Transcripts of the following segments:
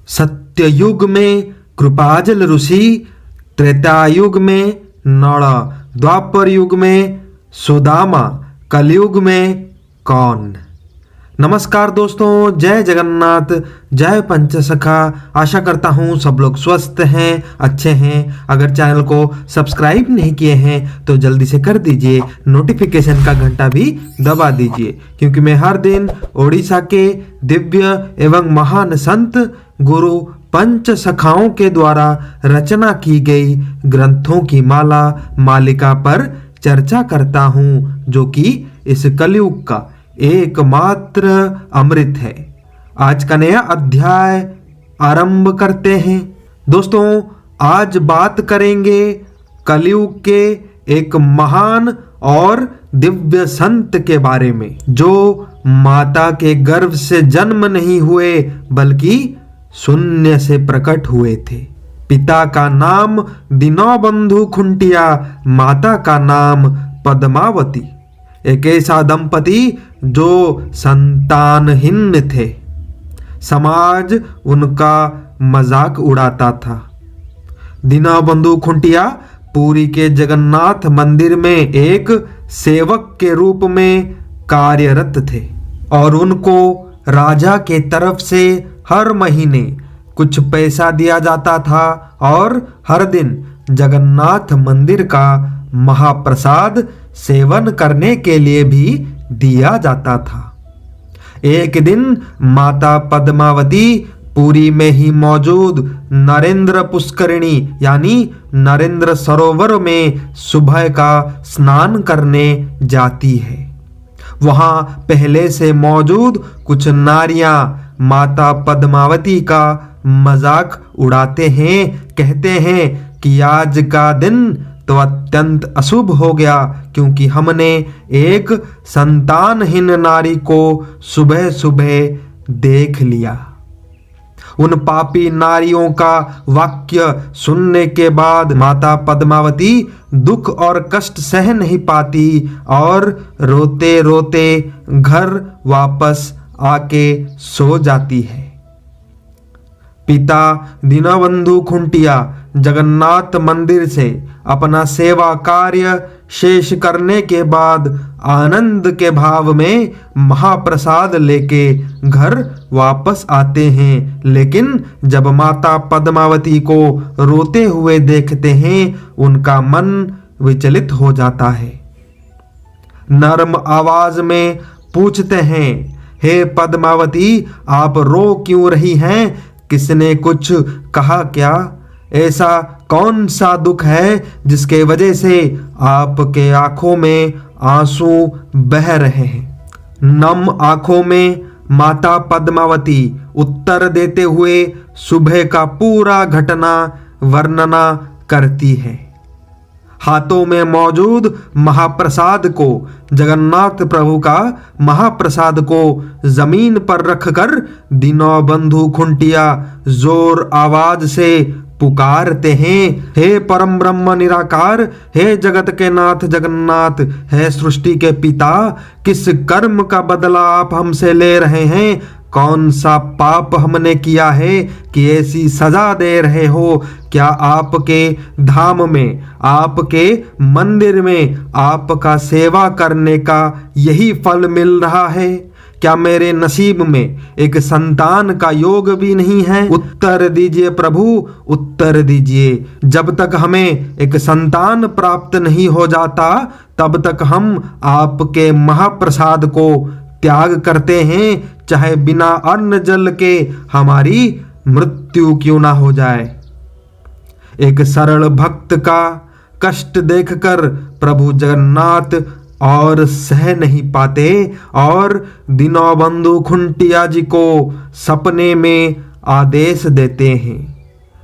सत्ययुग में कृपाजल ऋषि, त्रेतायुग में नल, द्वापर युग में सुदामा, कलयुग में कौन। नमस्कार दोस्तों, जय जगन्नाथ, जय पंचसखा। आशा करता हूँ सब लोग स्वस्थ हैं, अच्छे हैं। अगर चैनल को सब्सक्राइब नहीं किए हैं तो जल्दी से कर दीजिए, नोटिफिकेशन का घंटा भी दबा दीजिए, क्योंकि मैं हर दिन ओडिशा के दिव्य एवं महान संत गुरु पंच सखाओं के द्वारा रचना की गई ग्रंथों की मालिका पर चर्चा करता हूँ, जो कि इस कलयुग का एकमात्र अमृत है। आज का नया अध्याय आरंभ करते हैं। दोस्तों, आज बात करेंगे कलयुग के एक महान और दिव्य संत के बारे में, जो माता के गर्भ से जन्म नहीं हुए बल्कि शून्य से प्रकट हुए थे। पिता का नाम दीनबंधु खुंटिया, माता का नाम पद्मावती। एक ऐसा दंपति जो संतानहीन थे। समाज उनका मजाक उड़ाता था। दीनबंधु खुंटिया पुरी के जगन्नाथ मंदिर में एक सेवक के रूप में कार्यरत थे और उनको राजा के तरफ से हर महीने कुछ पैसा दिया जाता था और हर दिन जगन्नाथ मंदिर का महाप्रसाद सेवन करने के लिए भी दिया जाता था। एक दिन माता पद्मावती पुरी में ही मौजूद नरेंद्र पुष्करिणी यानी नरेंद्र सरोवर में सुबह का स्नान करने जाती है। वहां पहले से मौजूद कुछ नारियां माता पद्मावती का मजाक उड़ाते हैं, कहते हैं कि आज का दिन तो अत्यंत अशुभ हो गया, क्योंकि हमने एक संतानहीन नारी को सुबह सुबह देख लिया। उन पापी नारियों का वाक्य सुनने के बाद माता पद्मावती दुख और कष्ट सह नहीं पाती और रोते रोते घर वापस आके सो जाती है। पिता दीनबंधु खुंटिया जगन्नाथ मंदिर से अपना सेवा कार्य शेष करने के बाद आनंद के भाव में महाप्रसाद लेके घर वापस आते हैं, लेकिन जब माता पद्मावती को रोते हुए देखते हैं उनका मन विचलित हो जाता है। नर्म आवाज में पूछते हैं, हे पद्मावती, आप रो क्यों रही हैं? किसने कुछ कहा क्या? ऐसा कौन सा दुख है जिसके वजह से आपके आंखों में आंसू बह रहे हैं? नम आंखों में माता पद्मावती उत्तर देते हुए सुबह का पूरा घटना वर्णना करती है। हाथों में मौजूद महाप्रसाद को, जगन्नाथ प्रभु का महाप्रसाद को जमीन पर रखकर दीनबंधु खुंटिया जोर आवाज से पुकारते हैं, हे परम ब्रह्म निराकार, हे जगत के नाथ जगन्नाथ, हे सृष्टि के पिता, किस कर्म का बदला आप हमसे ले रहे हैं? कौन सा पाप हमने किया है कि ऐसी सजा दे रहे हो? क्या आपके धाम में, आपके मंदिर में आपका सेवा करने का यही फल मिल रहा है? क्या मेरे नसीब में एक संतान का योग भी नहीं है? उत्तर दीजिए प्रभु, उत्तर दीजिए। जब तक हमें एक संतान प्राप्त नहीं हो जाता तब तक हम आपके महाप्रसाद को त्याग करते हैं, चाहे बिना अन्न जल के हमारी मृत्यु क्यों ना हो जाए। एक सरल भक्त का कष्ट देखकर प्रभु जगन्नाथ और सह नहीं पाते और दीनबंधु खुंटिया जी को सपने में आदेश देते हैं,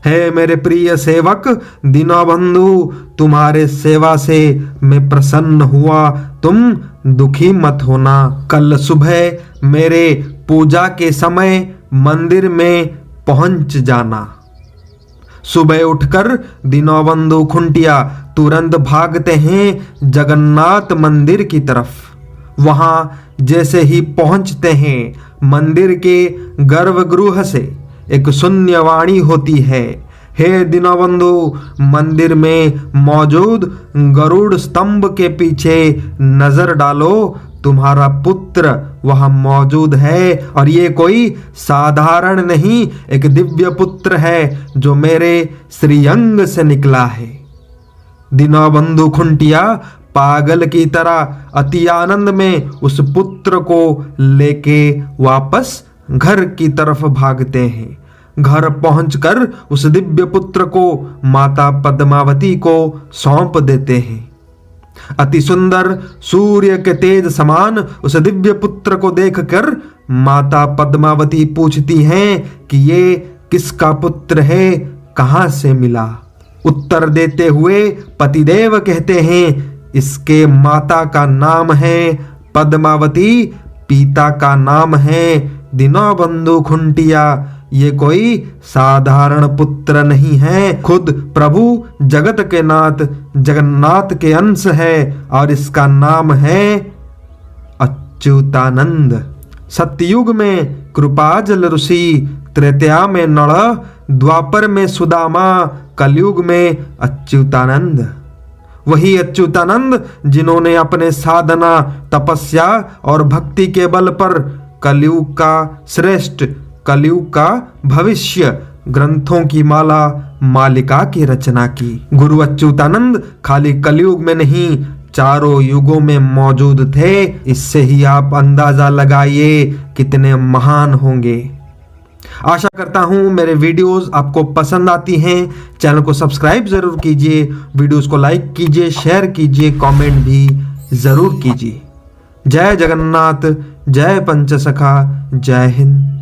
हे मेरे प्रिय सेवक दीनबंधु, तुम्हारे सेवा से मैं प्रसन्न हुआ, तुम दुखी मत होना। कल सुबह मेरे पूजा के समय मंदिर में पहुंच जाना। सुबह उठकर दीनबंधु खुंटिया तुरंत भागते हैं जगन्नाथ मंदिर की तरफ। वहां जैसे ही पहुंचते हैं मंदिर के गर्भगृह से एक शून्यवाणी होती है। हे दीनबंधु, मंदिर में मौजूद गरुड़ स्तंभ के पीछे नजर डालो, तुम्हारा पुत्र वहां मौजूद है और ये कोई साधारण नहीं, एक दिव्य पुत्र है जो मेरे श्रीअंग से निकला है। दीनबंधु खुंटिया पागल की तरह अति आनंद में उस पुत्र को लेके वापस घर की तरफ भागते हैं। घर पहुंचकर उस दिव्य पुत्र को माता पद्मावती को सौंप देते हैं। अति सुंदर सूर्य के तेज समान उस दिव्य पुत्र को देखकर माता पद्मावती पूछती हैं कि ये किसका पुत्र है, कहां से मिला। उत्तर देते हुए पतिदेव कहते हैं, इसके माता का नाम है पद्मावती, पिता का नाम है दीनबंधु खुंटिया। ये कोई साधारण पुत्र नहीं है, खुद प्रभु जगत के नाथ जगन्नाथ के अंश है और इसका नाम है अच्युतानंद। सतयुग में कृपाजल ऋषि, त्रेता में नळ, द्वापर में सुदामा, कलयुग में अच्युतानंद। वही अच्युतानंद जिन्होंने अपने साधना, तपस्या और भक्ति के बल पर कलयुग का श्रेष्ठ, कलयुग का भविष्य ग्रंथों की मालिका की रचना की। गुरु अच्युतानंद खाली कलयुग में नहीं, चारों युगों में मौजूद थे। इससे ही आप अंदाजा लगाइए कितने महान होंगे। आशा करता हूं मेरे वीडियोस आपको पसंद आती हैं। चैनल को सब्सक्राइब जरूर कीजिए, वीडियोस को लाइक कीजिए, शेयर कीजिए, कमेंट भी जरूर कीजिए। जय जगन्नाथ, जय पंचसखा, जय हिंद।